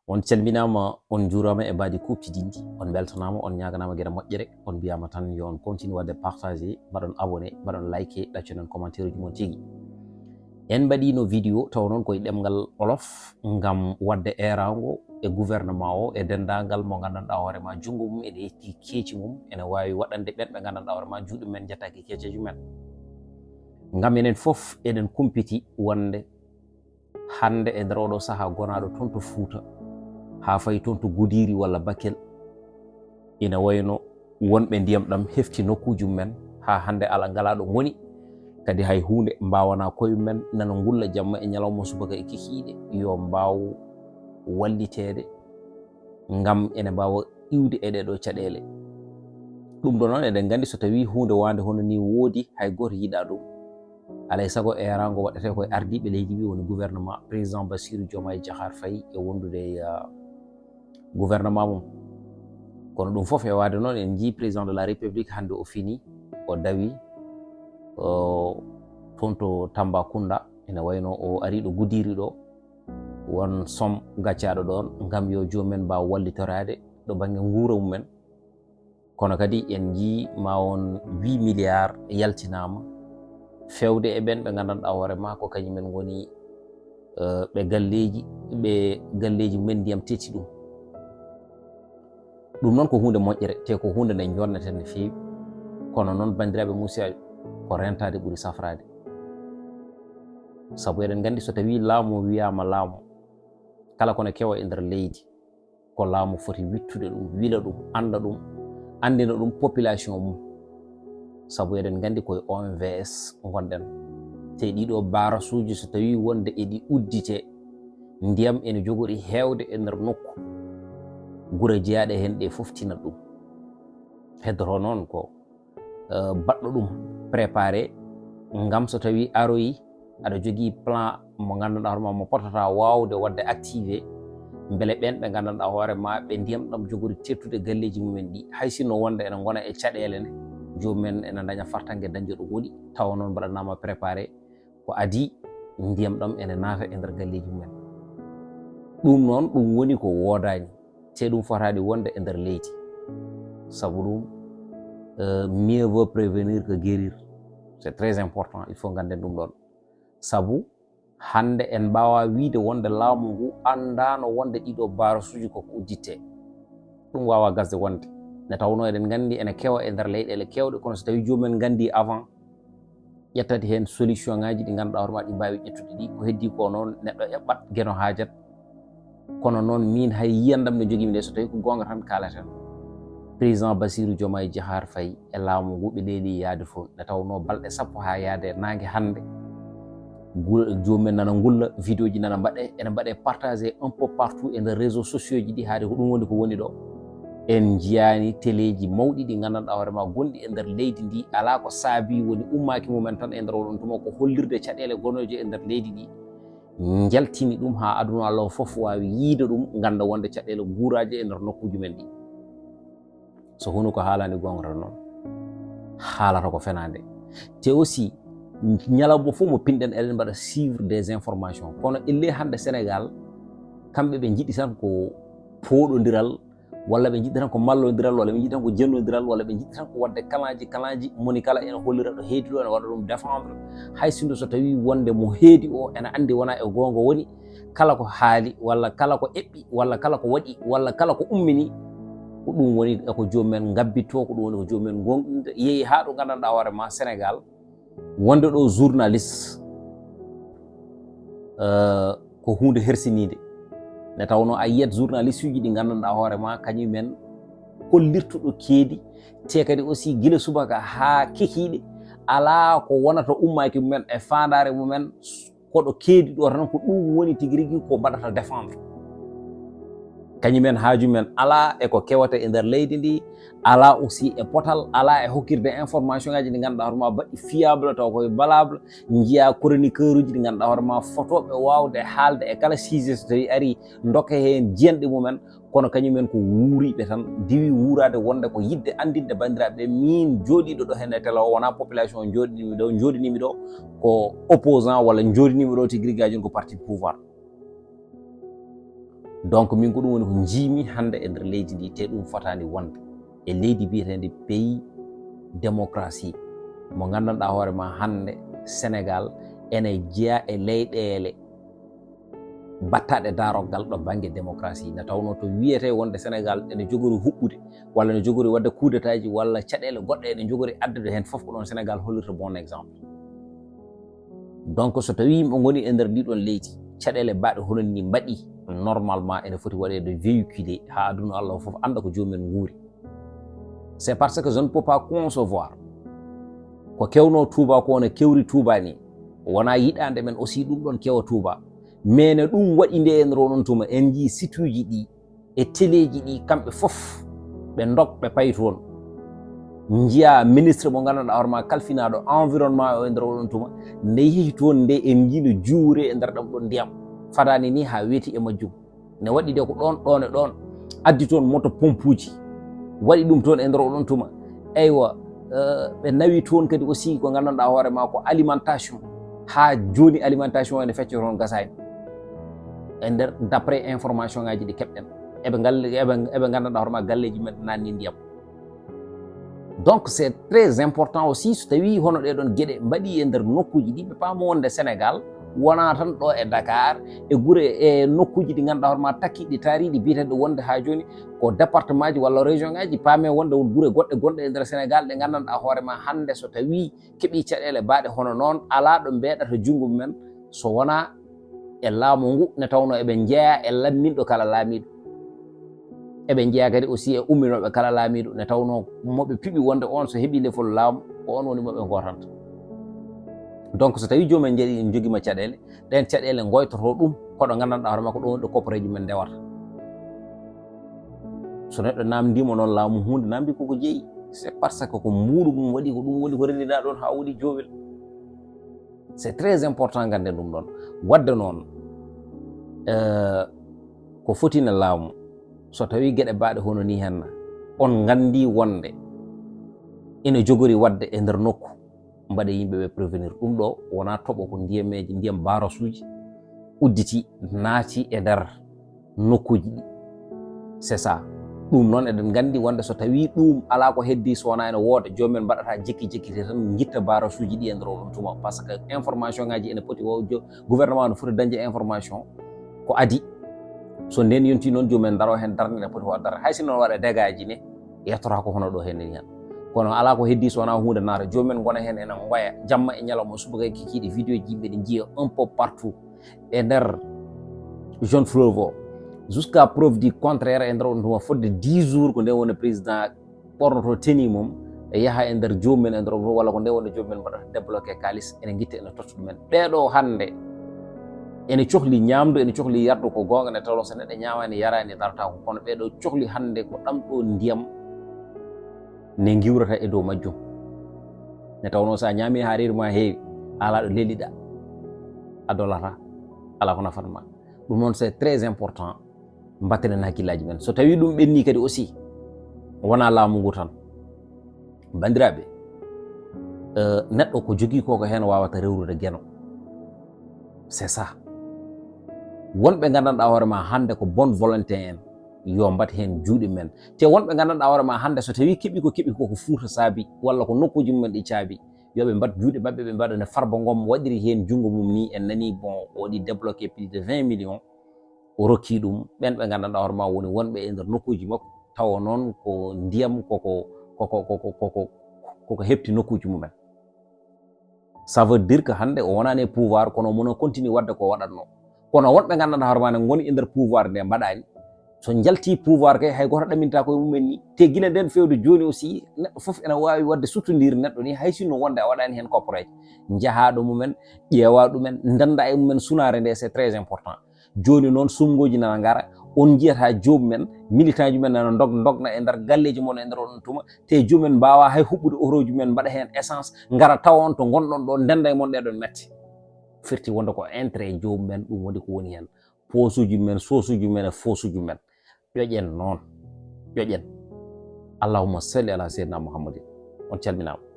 On calminama, on jurama e baadi kuppidindi, on beltanama, on ñaganama gueɗe moƴƴere, on mbiyama tan yo on continue wadde partagé, mbaɗon abonné, mbaɗon like, ɗaccunon commentaire uji mon tigui. En mbaɗino vidéo taw noon koye ɗemgal olof ngam wadde erago e gouvernement o e dendagal mo gandanɗa hoorema junggo mum ene yetti keeci mum ene wawi waɗande ɓen ɓe gandanɗa hoorema juuɗe men jettaki keeceji men. Ngam enen foof eɗen kumpiti wonde hande e nder oɗo saaha gonaɗo toon to Fouta ha fayi toon to Goudiri walla Bakel ina wayno wonɓe ndiyam ɗam hefti nokkuji men ha hande ala ngala ɗo goni kadi hay hunde mbawana koye men nana ngulla jamma e ñalawma subaka e kikiɗe yo mbaw wallitede ngam ene mbawa iwde e ɗeɗo caɗele. ɗum ɗo noon eɗen gandi so tawi hunde wande hono ni woodi hay goto yiɗa ɗum alay saago erago waɗete koye ardiɓe leydi wi woni gouvernement président Bassirou Diomaye Diakhar Faye e wondude gouvernement mum. Kono ɗum foof e wade noon en jii président de la république hande o fini o dawi toon to Tambacounda ene wayno o ari ɗo Goudiri ɗo won somme gaccaɗo ɗon ngam yo jomumen mbaw wallitorade ɗo banggue guura mumen. Kono kadi en jii ma won 8 milliards yaltinama fewde e ɓen ɓe gandanɗa hoorema ko kañumen goni ɓe galleji mumen ndiyam tetti ɗum noon ko hunde moƴƴere te ko hunde nde jonneten no fewi. Kono noon bandiraɓe musiyaɓe ko rentade ɓuuri safrade, saabu eɗen gandi so tawi laamu wiyama laamu kala kono kewa e nder leydi ko laamu foti wittude ɗum, wila ɗum, anda ɗum, andina ɗum population mum, saabu eɗen gandi koye OMVS gonɗen te ɗiɗo barasuji so tawi wonde eɗi uddite ndiyam ene jogori hewde e nder nokku guura jeeyaɗe hen ɗe foof tinat ɗum. heddoto noon ko baɗɗo ɗum préparé ngam so tawi aroyi aɗa jogui plan mo gandanɗa hoorema mo potata wawde wadde activé beele ɓen ɓe gandanɗa hoorema ɓe ndiyam ɗam jogori tettude galleji mumen ɗi hay sinno wonde ene gona e caɗele nde jomumen ene daña fartangue dañde ɗo goɗi tawa noon mbaɗanama préparé ko adi ndiyam ɗam ene naata e nder galleji mumen. ɗum noon ɗum woni ko wodani te ɗum fotani wonde e nder leydi, saabu ɗum mieux vaut prévenir que guérir, c'est très important, il faut ganden ɗum ɗon. Saabu hande en mbawa wiide wonde laamu ngu andano wonde ɗiɗo barasuji koko udditte, ɗum wawa gasde wonde nde tawno eɗen gandi ene kewa e nder leyɗele kewɗe. Kono so tawi jomumen gandi avant ƴettade hen solution ngaji ɗi ganduɗa hoorema ɗi mbawi ƴettude ɗi, ko heddi ko noon neɗɗo eɓɓat gueno hajat. Kono noon min hay yiyandam ne jogimi nde so tawi ko gonga tan kalaten, président Bassirou Diomaye Diakhar Faye e laamu ngu ɓe leeli yaade toon nde tawno balɗe sappo ha yaade nangue hande jomumen nana ngulla vidéo ji nana mbaɗe ene mbaɗe partagé un peu partout e nder réseaux sociaux ji ɗi haade ko ɗum woni ko woni ɗo. En jiyani téléji mawɗi ɗi gandanɗa hoorema gonɗi e nder leydi ndi ala ko saabi woni ummaki mumen tan e nder oɗon tuma ko hollirde caɗele gonoje e nder leydi ɗi jaltini ɗum ha aduna Allah foof wawi yiide ɗum ganda wonde caɗele guuraji e nder nokkuji men ɗi. so hono ko haalani gonga noon haalata ko fenade te aussi ñalawma fof mo pinɗen eɗen mbaɗa suivre des informations. Kono elle hande Sénégal kamɓe ɓe jiɗi tan ko poɗodiral walla ɓe jiɗi tan ko mallodiral walla ɓe jiɗi tan ko jennodiral walla ɓe jiɗi tan ko wadde kalaji moni kala ene hollira ɗo heedi ɗo ene waɗa ɗum défendre hay sinno so tawi wonde mo heedi o ene andi wona e gonga woni kala ko haali walla kala ko eɓɓi walla kala ko waɗi walla kala ko ummini ko ɗum woni ko jomumen gabbito, ko ɗum woni ko jomumen gonɗinta. Yeehi ha ɗo gandanɗa hoorema Sénégal wonde ɗo journaliste ko hunde hersinide nde tawno a yiyat journaliste uji ɗi gandanɗa hoorema kañumen kollirtoɗo keedi te kadi aussi guila subaka ha kekiɗe ala ko wonata ummaki mumen e fandare mumen koɗo keedi ɗo tan ko ɗum woni tigui rigui ko mbaɗata défendre. kañumen hajumen ala eko kewata e nder leydi ndi, ala aussi e potal, ala e hokkirde information ngaji ɗi ganduɗa hoorema baɗɗi fiable taw koye valable. jiiya chroniqueur uji ɗi ganduɗa hoorema photoɓe wawde haalde e kala sujet so tawi ari dokka hen jiyanɗe mumen. Kono kañumen ko wuuriɓe tan diwi wuurade wonde ko yidde andinde bandiraɓe min jooɗiɗo ɗo hen e télé o wona population joɗinimi ɗo ko opposant walla joɗinimi ɗo tigui rigui ko parti pouvoir. donc min ko ɗum woni ko jiimi hannde e nder leydi ndi te ɗum fotani wonde e leydi biyetendi pays démocratie mo gandanɗa hoore ma hannde Sénégal ene jeeya e leyɗele battaɗe daroggal ɗo banggue démocratie nde tawno to wiyete wonde Sénégal ene jogori huɓɓude walla ne jogori wadde coup d'état ji walla caɗele goɗɗe ene jogori addude hen foof ko ɗon Sénégal hollirta bon exemple. donc so tawi yimɓe goni e nder ndiɗon leydi caɗele baɗe hono ni mbaɗi normalement ene foti waɗede véhiculé ha aduna Allah foof anda ko jomumen guuri. c'est parce que je ne peux pas concevoir ko kewno Touba ko ne kewri Touba ni wona yiɗande men aussi ɗum ɗon kewa Touba mais ne ɗum waɗi nde en ronon tuma en jii site uji ɗi e téléji ɗi kamɓe fof ɓe dok ɓe payi toon jiya ministre mo gandanɗa hoorema kalfinaɗo environnement o e nder oɗon tuma nde yeehi toon nde en jiino juure e nder ɗam ɗon ndiyam fadani ni ha weeti e majjum ne waɗi de ko ɗon ɗon e ɗon addi toon moto pompe uji waɗi ɗum toon e nder oɗon tuma eywa ɓe nawi toon kadi aussi ko gandanɗa hoorema ko alimentation ha joni alimentation o ene fecce toon gasani e nder d' après information ngaji ɗi keɓɗen eɓe gandanɗa hoorema galleji men nanni ndiyam. donc c' est très important aussi so tawi hono ɗeɗon gueɗe mbaɗi e nder nokkuji ɗi ɓe paamo wonde Sénégal wona tan ɗo e Dakar e guure e nokkuji ɗi ganduɗa hoorema takkiɗi taariɗi biyeteɗe wonde ha joni ko département ji walla région ngaji paame wonde won guure goɗɗe gonɗe e nder Sénégal ɗe gandanɗa hoorema hande so tawi keeɓi caɗele baɗe hono noon ala ɗo mbeɗata junggo mumen so wona e laamu ngu ne tawno eɓe jeeya e lamminɗo kala laamiɗo eɓe jeeya kadi aussi e umminoɓe kala laamiɗo ne tawno moɓe piiɓi wonde on so heeɓi lefol laamu ko on woni moɓe gotanta. donc so tawi jomumen jeeɗi en joguima caɗele ɗen caɗele goytoto ɗum koɗo gandanɗa hoorema ko ɗum woni ɗo copareji men ndewata so neɗɗo namdima noon laamu hunde namdi koko jeeyi c' est parce que ko muɗum ɗum waɗi ko ɗum woni ko rendina ɗon ha woni jowel. c' est très important ganden ɗum ɗon wadde noon ko fotino laamu so tawi gueɗe baɗe hono ni henna on gandi wonde ene jogori wadde e nder nokku mbaɗe yimɓeɓe prévenir ɗum ɗo wona toɓo ko ndiyameji ndiyam barasuji udditi naati e nder nokkuji ɗi c' est ça ɗum noon eɗen gandi wonde so tawi ɗum ala ko heddi so wona ene wooda jomumen mbaɗata jekki jekkite tan guitta barasuji ɗi e nder oɗon tuma par ce que information ngaji ene poti o gouvernement no foti dañde information ko adi so nden yonti noon jomumen daro hen darde nde poti waddata hay si noon waɗa dégâts ji ne yettora ko hono ɗo hen hen kono ala ko heddi so wona hunde naata jomumen gona hen enen waya jamma e ñalawma subaka kikiɗe vidéo ji yimɓe ɗe jiiya un peu partout e nder jeune fleuve o jusqu'à preuve du contraire e nder on tuma fodde 10 jours ko nde woni président ɓornoto teni mum e yaaha e nder jomumen e nder walla ko nde wonde jomumen mbaɗata débloqué kalis ene guitta ene totta ɗumen ɓeɗo hande ene cohli ñamdu ene cohli yardu ko gonga nde tawno so neɗɗo ñamani yarani darata ko kono ɓeɗo cohli hande ko ɗam ɗo ndiyam ne giwrata e dow majjum ne tawno sa ñami ha reedu ma heewi ala ɗo leliɗa a dolata ala ko nafatma ɗum noon c' est très important mbattenen hakkillaji men so tawi ɗum ɓenni kadi aussi wona laamu ngu tan bandiraɓe neɗɗo ko jogui koko hen wawata rewrude gueno c' est ça wonɓe gandanɗa hoorema hande ko bonne volonté en yo mbat hen juuɗe men te wonɓe gandanɗa hoorema hande so tawi keeɓi koko Fouta saabi walla ko nokkuji mumen ɗi caabi yoɓe mbat juuɗe mabɓe ɓe mbaɗa no Farba Ngom waɗiri hen junggo mum ni en nani bon o waɗi débloqué plus de 20 millions o rokki ɗum ɓen ɓe gandanɗa hoorema woni wonɓe e nder nokkuji makko tawa noon ko ndiyam koko hepti nokkuji mumen. ça veut dire que hande o wonani e pouvoir kono mono continue wadde ko waɗatno kono wonɓe gandanɗa hoorema ne goni e nder pouvoir nde mbaɗani so jalti pouvoir kay hay goto ɗaminta koye mumen ni te guila nden fewde joni aussi neɗɗo foof ene wawi wadde sutodire neɗɗo ni hay sinno wonde a waɗani hen copareje jaahaɗo mumen ƴeewa ɗumen danda e mumen sunare nde c' est très important. joni noon sumgoji nana gara on jiyata jomumen militant ji men nana dogna e nder galleji mon e nder oɗon tuma te jomumen mbawa hay huɓɓude auroji mumen mbaɗa hen essence gara tawa on to gonɗon ɗo ndenda e mon ɗeɗon metti firti wonde ko intérêt jomumen ɗum woni ko woni hen posuji men sosuji men e fosuji men ƴoƴen noon ƴoƴen allahumma salli ala seydina mouhammadin on calminama.